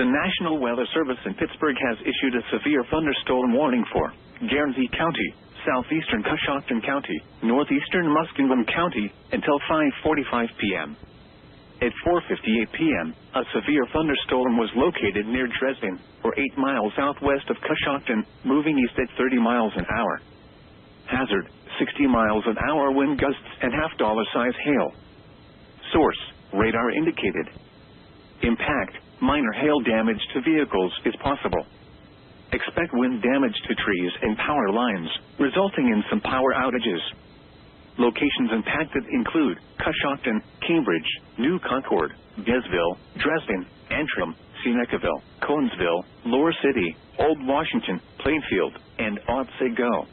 The National Weather Service in Pittsburgh has issued a severe thunderstorm warning for Guernsey County, southeastern Coshocton County, northeastern Muskingum County, until 5:45 p.m. At 4:58 p.m., a severe thunderstorm was located near Dresden, or 8 miles southwest of Coshocton, moving east at 30 miles an hour. Hazard, 60 miles an hour wind gusts and $half-size hail. Source, radar indicated. Impact, minor hail damage to vehicles is possible. Expect wind damage to trees and power lines, resulting in some power outages. Locations impacted include Coshocton, Cambridge, New Concord, Gesville, Dresden, Antrim, Senecaville, Conesville, Lower City, Old Washington, Plainfield, and Otsego.